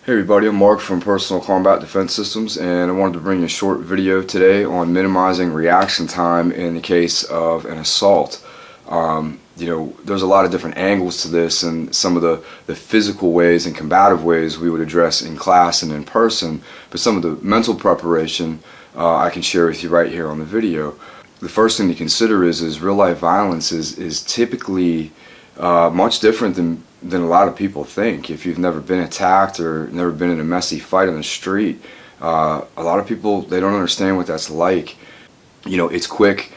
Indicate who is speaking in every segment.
Speaker 1: Hey everybody, I'm Mark from Personal Combat Defense Systems, and I wanted to bring you a short video today on minimizing reaction time in the case of an assault. There's a lot of different angles to this, and some of the physical ways and combative ways we would address in class and in person, but some of the mental preparation I can share with you right here on the video. The first thing to consider is real life violence is typically much different than a lot of people think. If you've never been attacked or never been in a messy fight on the street, a lot of people, they don't understand what that's like. It's quick,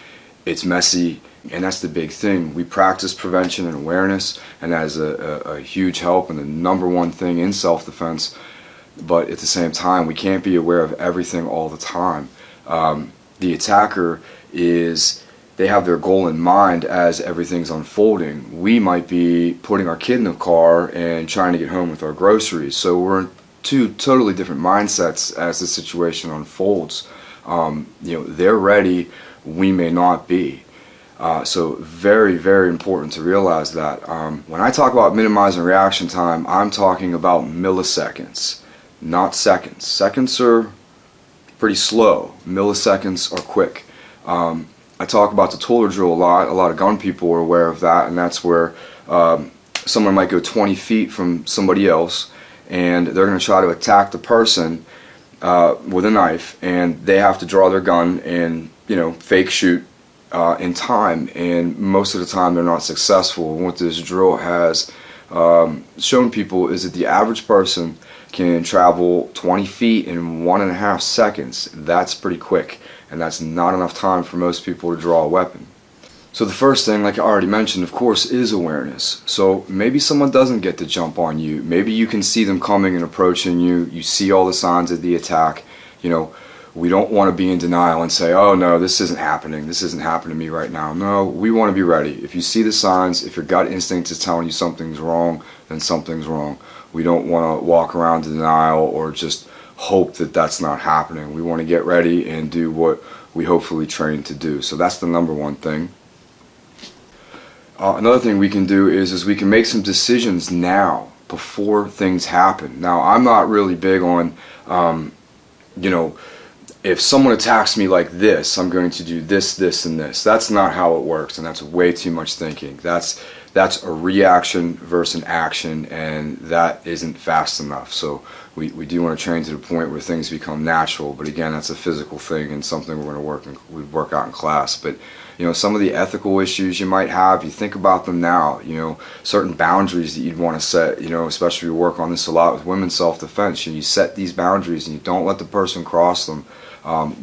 Speaker 1: it's messy, and that's the big thing. We practice prevention and awareness, and that is a huge help and the number one thing in self-defense. But at the same time, we can't be aware of everything all the time. The attacker they have their goal in mind as everything's unfolding. We might be putting our kid in the car and trying to get home with our groceries. So we're in two totally different mindsets as the situation unfolds. They're ready, we may not be. So very, very important to realize that. When I talk about minimizing reaction time, I'm talking about milliseconds, not seconds. Seconds are pretty slow. Milliseconds are quick. I talk about the Toller drill a lot. A lot of gun people are aware of that, and that's where someone might go 20 feet from somebody else, and they're going to try to attack the person with a knife, and they have to draw their gun and fake shoot in time, and most of the time they're not successful. And what this drill has shown people is that the average person can travel 20 feet in 1.5 seconds. That's pretty quick, and that's not enough time for most people to draw a weapon. So the first thing, like I already mentioned, of course, is awareness. So maybe someone doesn't get to jump on you. Maybe you can see them coming and approaching you. You see all the signs of the attack. We don't want to be in denial and say, oh no, this isn't happening. This isn't happening to me right now. No, we want to be ready. If you see the signs, if your gut instinct is telling you something's wrong, then something's wrong. We don't want to walk around in denial or just hope that that's not happening. We want to get ready and do what we hopefully trained to do. So that's the number one thing. Another thing we can do is we can make some decisions now before things happen. Now, I'm not really big on, if someone attacks me like this, I'm going to do this, this, and this. That's not how it works, and that's way too much thinking. That's a reaction versus an action, and that isn't fast enough. So we do want to train to the point where things become natural, but again, that's a physical thing and something we're going to work out in class. But some of the ethical issues you might have, you think about them now. Certain boundaries that you'd want to set. Especially we work on this a lot with women's self-defense. You set these boundaries and you don't let the person cross them.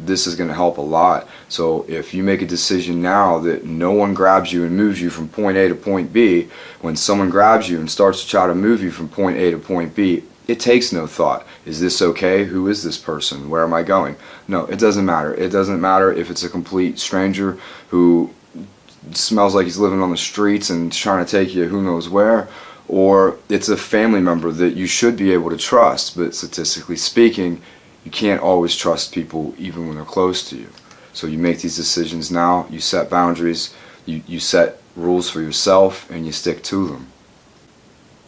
Speaker 1: This is going to help a lot. So if you make a decision now that no one grabs you and moves you from point A to point B, when someone grabs you and starts to try to move you from point A to point B, it takes no thought. Is this okay? Who is this person? Where am I going? No, it doesn't matter. It doesn't matter if it's a complete stranger who smells like he's living on the streets and trying to take you who knows where, or it's a family member that you should be able to trust, but statistically speaking, you can't always trust people even when they're close to you. So you make these decisions now, you set boundaries, you set rules for yourself, and you stick to them.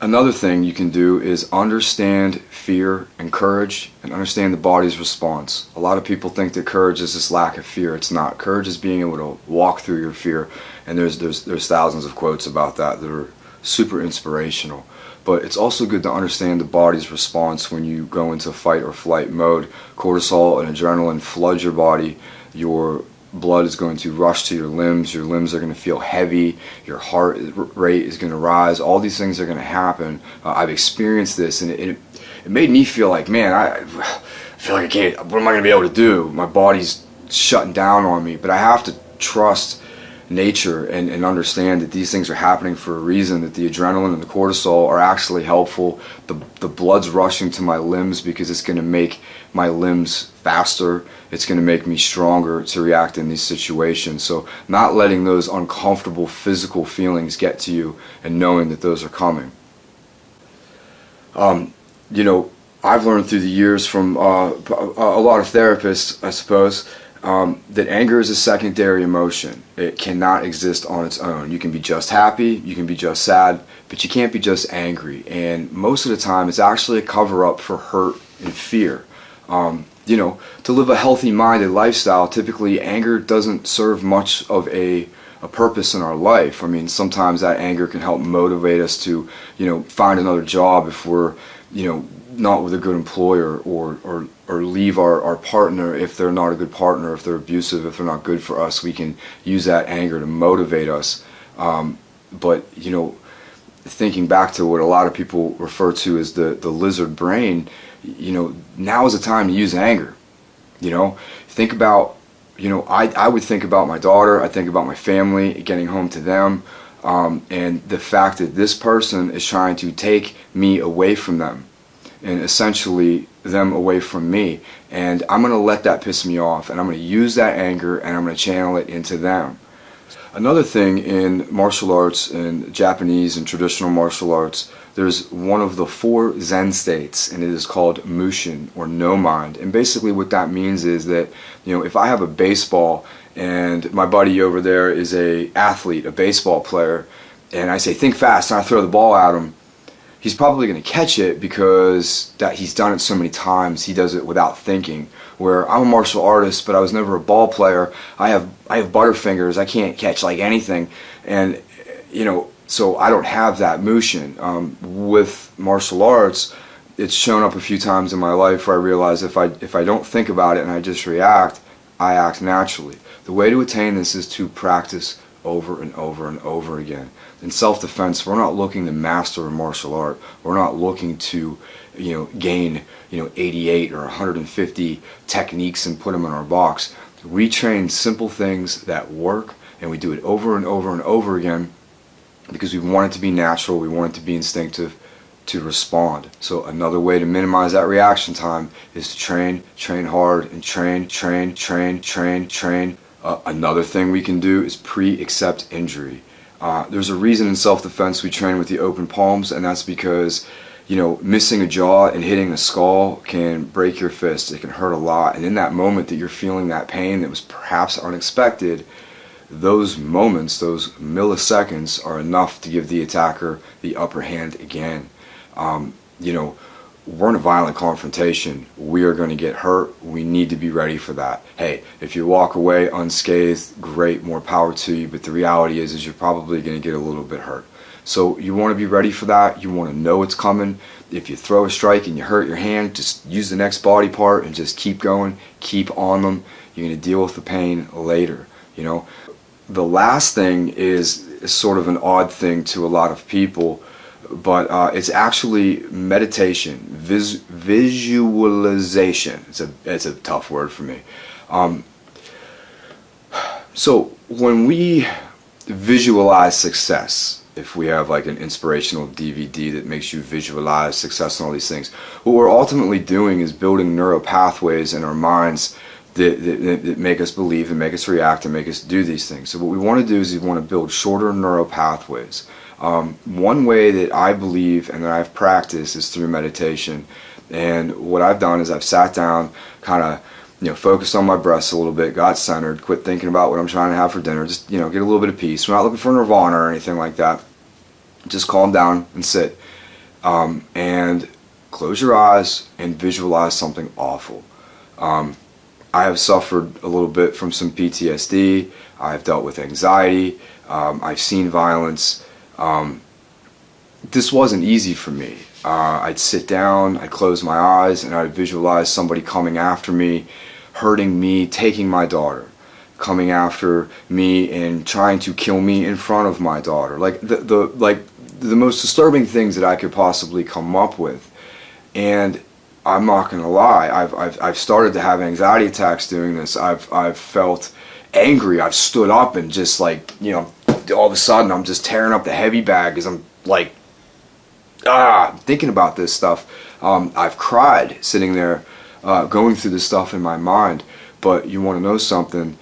Speaker 1: Another thing you can do is understand fear and courage, and understand the body's response. A lot of people think that courage is this lack of fear. It's not. Courage is being able to walk through your fear, and there's thousands of quotes about that are super inspirational. But it's also good to understand the body's response when you go into fight or flight mode. Cortisol and adrenaline flood your body. Your blood is going to rush to your limbs are going to feel heavy, your heart rate is going to rise, all these things are going to happen. I've experienced this, and it made me feel like, man, I feel like I can't, what am I going to be able to do? My body's shutting down on me. But I have to trust nature and understand that these things are happening for a reason, that the adrenaline and the cortisol are actually helpful. The blood's rushing to my limbs because it's going to make my limbs faster. It's going to make me stronger to react in these situations. So not letting those uncomfortable physical feelings get to you and knowing that those are coming. I've learned through the years from a lot of therapists, I suppose, that anger is a secondary emotion. It cannot exist on its own. You can be just happy, you can be just sad, but you can't be just angry. And most of the time, it's actually a cover-up for hurt and fear. You know, to live a healthy-minded lifestyle, typically anger doesn't serve much of a purpose in our life. I mean, sometimes that anger can help motivate us to, you know, find another job if we're, you know, not with a good employer, or leave our partner if they're not a good partner, if they're abusive, if they're not good for us. We can use that anger to motivate us. But, you know, thinking back to what a lot of people refer to as the lizard brain, you know, now is the time to use anger. You know, think about, you know, I would think about my daughter, I think about my family, getting home to them, and the fact that this person is trying to take me away from them, and essentially them away from me. And I'm going to let that piss me off, and I'm going to use that anger and I'm going to channel it into them. Another thing in martial arts, and Japanese and traditional martial arts, there's one of the 4 Zen states, and it is called Mushin, or no mind. And basically what that means is that, you know, if I have a baseball and my buddy over there is a athlete, a baseball player, and I say think fast and I throw the ball at him, he's probably going to catch it because that he's done it so many times. He does it without thinking. Where I'm a martial artist, but I was never a ball player. I have butterfingers. I can't catch like anything, and you know, so I don't have that Mushin. With martial arts, it's shown up a few times in my life where I realize if I don't think about it and I just react, I act naturally. The way to attain this is to practice over and over and over again. In self-defense, we're not looking to master a martial art. We're not looking to, you know, gain, you know, 88 or 150 techniques and put them in our box. We train simple things that work, and we do it over and over and over again because we want it to be natural, we want it to be instinctive, to respond. So another way to minimize that reaction time is to train hard, and train. Another thing we can do is pre-accept injury. There's a reason in self-defense we train with the open palms, and that's because, you know, missing a jaw and hitting a skull can break your fist. It can hurt a lot, and in that moment that you're feeling that pain that was perhaps unexpected, those moments, those milliseconds, are enough to give the attacker the upper hand again. You know, we're in a violent confrontation. We are going to get hurt. We need to be ready for that. Hey, if you walk away unscathed, great, more power to you, but the reality is you're probably going to get a little bit hurt. So you want to be ready for that. You want to know it's coming. If you throw a strike and you hurt your hand, just use the next body part and just keep going, keep on them. You're going to deal with the pain later, you know. The last thing is sort of an odd thing to a lot of people, but it's actually meditation, visualization. It's a tough word for me. So when we visualize success, if we have like an inspirational DVD that makes you visualize success and all these things, what we're ultimately doing is building neural pathways in our minds that make us believe and make us react and make us do these things. So what we want to do is we want to build shorter neural pathways. One way that I believe and that I've practiced is through meditation. And what I've done is I've sat down, kind of, you know, focused on my breaths a little bit, got centered, quit thinking about what I'm trying to have for dinner, just, you know, get a little bit of peace. We're not looking for nirvana or anything like that. Just calm down and sit. And close your eyes and visualize something awful. I have suffered a little bit from some PTSD. I've dealt with anxiety. I've seen violence. This wasn't easy for me. I'd sit down, I'd close my eyes, and I'd visualize somebody coming after me, hurting me, taking my daughter, coming after me and trying to kill me in front of my daughter. Like the most disturbing things that I could possibly come up with. And I'm not gonna lie, I've started to have anxiety attacks doing this. I've felt angry. I've stood up and just, like, you know, all of a sudden I'm just tearing up the heavy bag because I'm like, thinking about this stuff. I've cried sitting there going through this stuff in my mind. But you want to know something?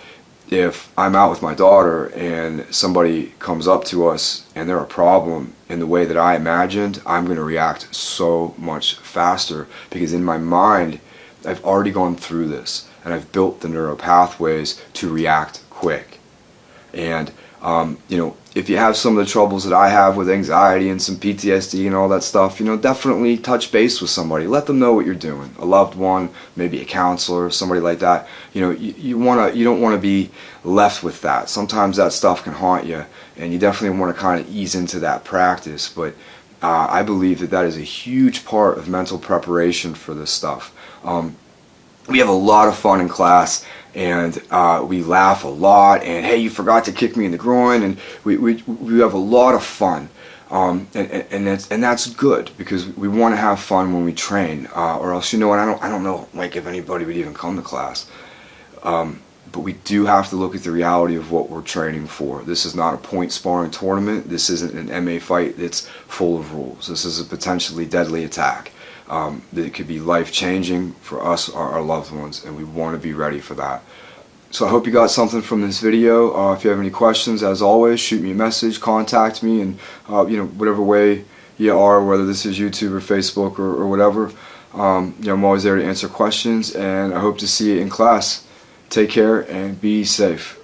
Speaker 1: If I'm out with my daughter and somebody comes up to us and they're a problem in the way that I imagined, I'm going to react so much faster because in my mind I've already gone through this. and I've built the neural pathways to react quick. And if you have some of the troubles that I have with anxiety and some PTSD and all that stuff, definitely touch base with somebody. Let them know what you're doing. A loved one, maybe a counselor, somebody like that. You don't want to be left with that. Sometimes that stuff can haunt you, and you definitely want to kind of ease into that practice. But I believe that is a huge part of mental preparation for this stuff. We have a lot of fun in class, and we laugh a lot, and hey, you forgot to kick me in the groin, and we have a lot of fun, and that's good, because we want to have fun when we train, or else and I don't know like if anybody would even come to class, but we do have to look at the reality of what we're training for. This is not a point sparring tournament. This isn't an MMA fight that's full of rules. This is a potentially deadly attack. That could be life-changing for us or our loved ones, and we want to be ready for that. So I hope you got something from this video. If you have any questions, as always, shoot me a message, contact me, and whatever way you are, whether this is YouTube or Facebook or whatever, I'm always there to answer questions, and I hope to see you in class. Take care and be safe.